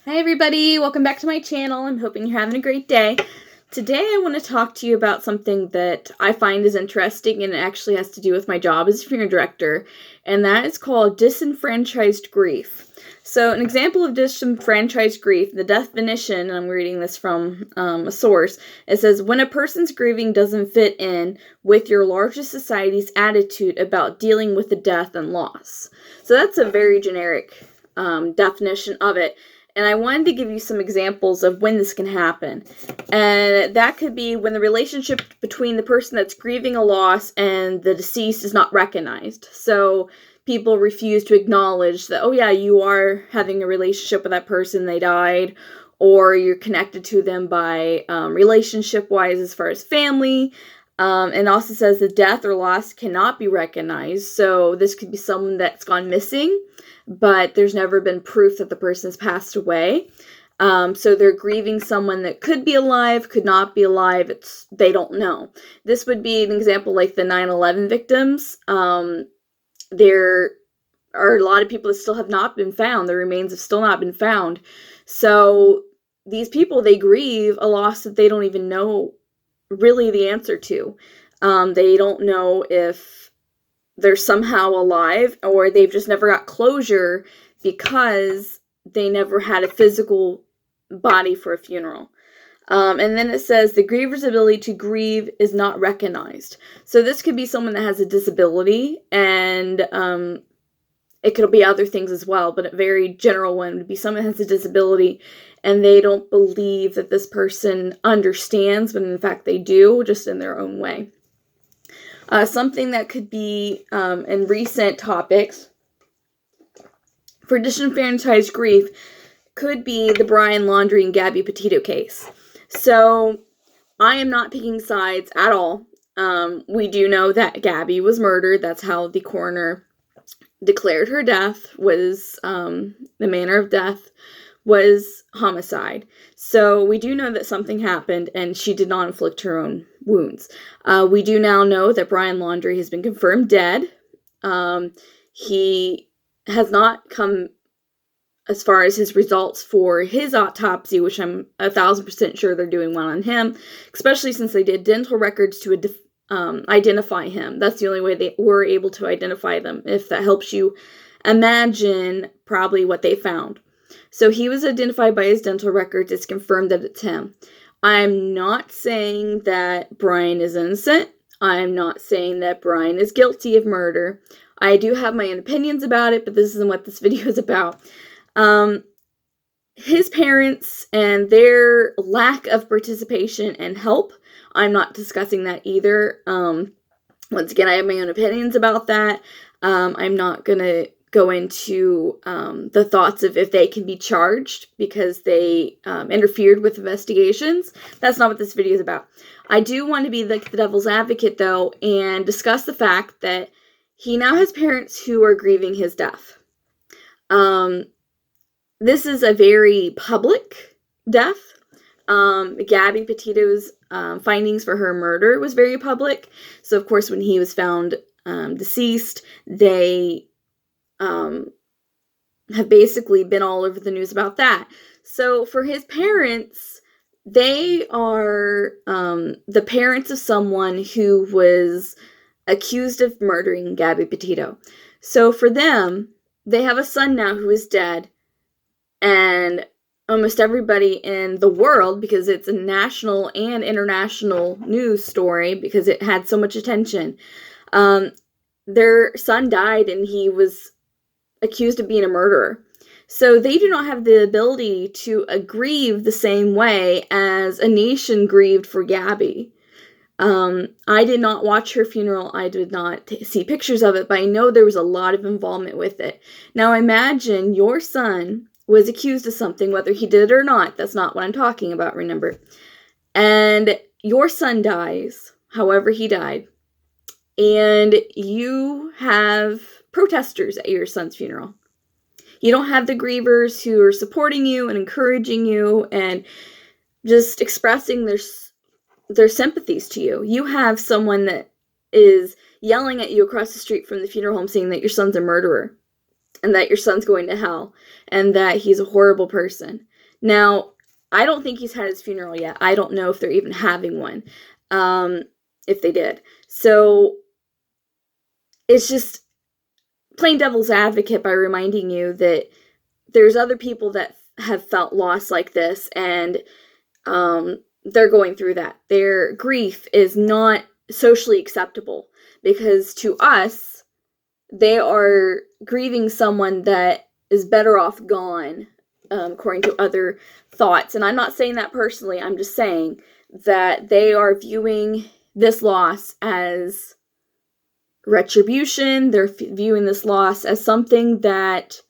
Hi everybody, welcome back to my channel. I'm hoping you're having a great day. Today I want to talk to you about something that I find is interesting, and it actually has to do with my job as a funeral director, and that is called disenfranchised grief. So an example of disenfranchised grief, the definition, and I'm reading this from a source, it says, when a person's grieving doesn't fit in with your larger society's attitude about dealing with the death and loss. So that's a very generic definition of it. And I wanted to give you some examples of when this can happen. And that could be when the relationship between the person that's grieving a loss and the deceased is not recognized. So people refuse to acknowledge that, oh yeah, you are having a relationship with that person, they died, or you're connected to them by relationship-wise as far as family. And also says the death or loss cannot be recognized. So this could be someone that's gone missing, but there's never been proof that the person has passed away. So they're grieving someone that could be alive, could not be alive. They don't know. This would be an example like the 9/11 victims. There are a lot of people that still have not been found. Their remains have still not been found. So these people, they grieve a loss that they don't even know really the answer to. They don't know if they're somehow alive, or they've just never got closure because they never had a physical body for a funeral. And then it says the griever's ability to grieve is not recognized. So this could be someone that has a disability, and it could be other things as well, but a very general one would be someone that has a disability and they don't believe that this person understands, but in fact they do, just in their own way. Something that could be in recent topics for disenfranchised grief could be the Brian Laundrie and Gabby Petito case. So I am not picking sides at all. We do know that Gabby was murdered. That's how the coroner declared her death, was the manner of death was homicide. So we do know that something happened and she did not inflict her own wounds. We do now know that Brian Laundrie has been confirmed dead. He has not come as far as his results for his autopsy, which I'm 1,000% sure they're doing one on him, especially since they did dental records to identify him. That's the only way they were able to identify them, if that helps you imagine probably what they found. So he was identified by his dental records. It's confirmed that it's him. I'm not saying that Brian is innocent. I'm not saying that Brian is guilty of murder. I do have my own opinions about it, but this isn't what this video is about. His parents and their lack of participation and help, I'm not discussing that either. Once again, I have my own opinions about that. I'm not going to go into the thoughts of if they can be charged because they interfered with investigations. That's not what this video is about. I do want to be like the devil's advocate, though, and discuss the fact that he now has parents who are grieving his death. This is a very public death. Gabby Petito's findings for her murder was very public. So, of course, when he was found deceased, they have basically been all over the news about that. So for his parents, they are the parents of someone who was accused of murdering Gabby Petito. So for them, they have a son now who is dead, and almost everybody in the world, because it's a national and international news story because it had so much attention, their son died and he was accused of being a murderer. So they do not have the ability to grieve the same way as a nation grieved for Gabby. I did not watch her funeral. I did not see pictures of it, but I know there was a lot of involvement with it. Now imagine your son was accused of something, whether he did it or not. That's not what I'm talking about, remember. And your son dies, however he died, and you have protesters at your son's funeral. You don't have the grievers who are supporting you and encouraging you and just expressing their sympathies to you. You have someone that is yelling at you across the street from the funeral home saying that your son's a murderer and that your son's going to hell and that he's a horrible person. Now, I don't think he's had his funeral yet. I don't know if they're even having one, if they did. So it's just playing devil's advocate by reminding you that there's other people that have felt loss like this, and they're going through that. Their grief is not socially acceptable, because to us, they are grieving someone that is better off gone, according to other thoughts. And I'm not saying that personally. I'm just saying that they are viewing this loss as retribution. They're viewing this loss as something that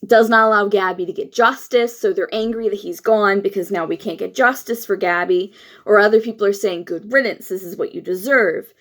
does not allow Gabby to get justice, so they're angry that he's gone because now we can't get justice for Gabby. Or other people are saying, good riddance, this is what you deserve.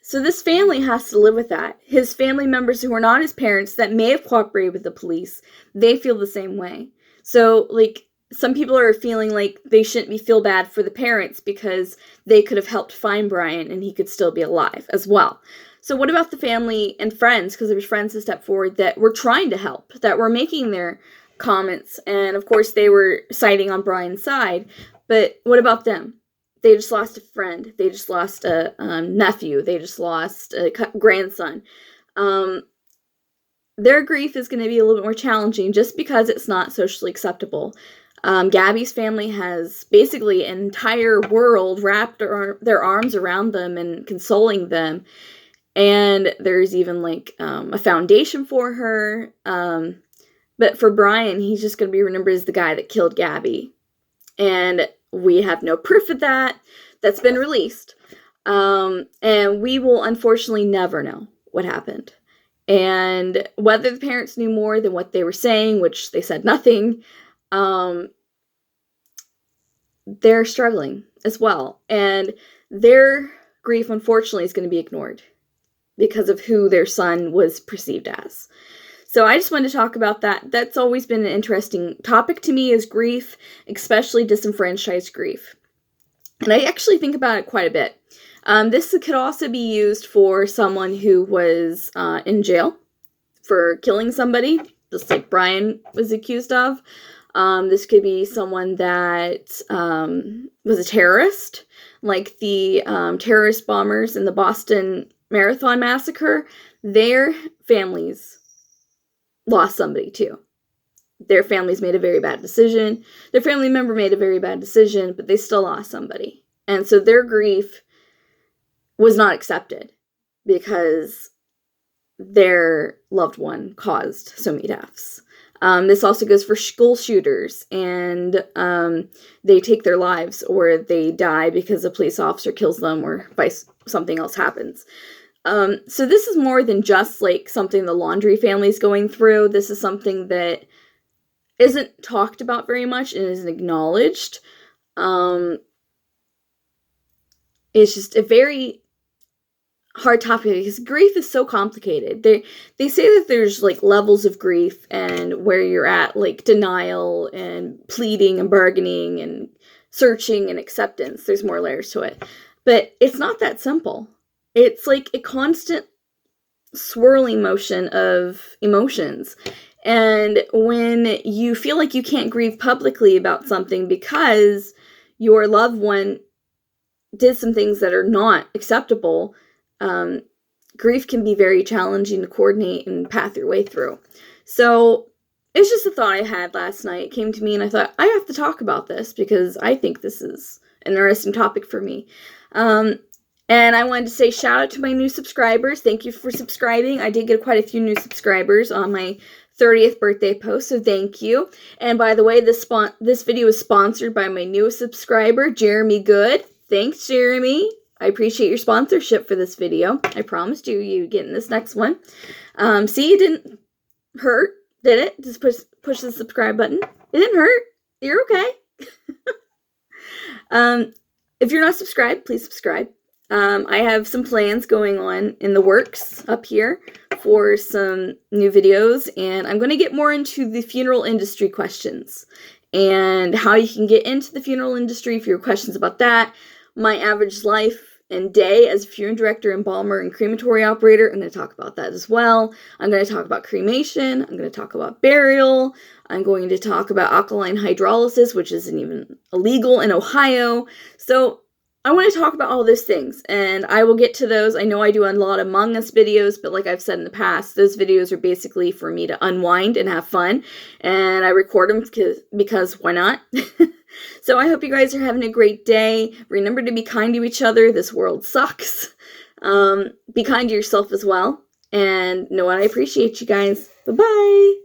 So this family has to live with that. His family members who are not his parents that may have cooperated with the police, they feel the same way. So, like, some people are feeling like they shouldn't feel bad for the parents because they could have helped find Brian and he could still be alive as well. So what about the family and friends? Because there was friends that stepped forward that were trying to help, that were making their comments. And of course they were siding on Brian's side. But what about them? They just lost a friend. They just lost a nephew. They just lost a grandson. Their grief is going to be a little bit more challenging just because it's not socially acceptable. Gabby's family has basically an entire world wrapped their arms around them and consoling them. And there's even, like, a foundation for her. But for Brian, he's just going to be remembered as the guy that killed Gabby. And we have no proof of that. That's been released. And we will unfortunately never know what happened. And whether the parents knew more than what they were saying, which they said nothing, they're struggling as well. And their grief, unfortunately, is going to be ignored because of who their son was perceived as. So I just wanted to talk about that. That's always been an interesting topic to me, is grief, especially disenfranchised grief. And I actually think about it quite a bit. This could also be used for someone who was in jail for killing somebody, just like Brian was accused of. This could be someone that was a terrorist, like the terrorist bombers in the Boston Marathon Massacre. Their families lost somebody too. Their families made a very bad decision. Their family member made a very bad decision, but they still lost somebody. And so their grief was not accepted because their loved one caused so many deaths. This also goes for school shooters, and they take their lives, or they die because a police officer kills them, or something else happens. So this is more than just like something the Laundrie family is going through. This is something that isn't talked about very much and isn't acknowledged. It's just a very hard topic because grief is so complicated. They say that there's like levels of grief, and where you're at, like denial and pleading and bargaining and searching and acceptance. There's more layers to it. But it's not that simple. It's like a constant swirling motion of emotions. And when you feel like you can't grieve publicly about something because your loved one did some things that are not acceptable, grief can be very challenging to coordinate and path your way through. So it's just a thought I had last night. It came to me and I thought, I have to talk about this because I think this is an interesting topic for me. And I wanted to say shout out to my new subscribers. Thank you for subscribing. I did get quite a few new subscribers on my 30th birthday post, so thank you. And by the way, this video is sponsored by my newest subscriber, Jeremy Good. Thanks, Jeremy. I appreciate your sponsorship for this video. I promised you get in this next one. See, it didn't hurt, did it? Just push the subscribe button. It didn't hurt. You're okay. If you're not subscribed, please subscribe. I have some plans going on in the works up here for some new videos, and I'm going to get more into the funeral industry questions and how you can get into the funeral industry if you have questions about that, my average life and day as a funeral director, embalmer, and crematory operator. I'm going to talk about that as well. I'm going to talk about cremation. I'm going to talk about burial. I'm going to talk about alkaline hydrolysis, which isn't even illegal in Ohio. So I want to talk about all those things, and I will get to those. I know I do a lot of Among Us videos, but like I've said in the past, those videos are basically for me to unwind and have fun, and I record them because why not? So I hope you guys are having a great day. Remember to be kind to each other. This world sucks. Be kind to yourself as well, and know what? I appreciate you guys. Bye-bye.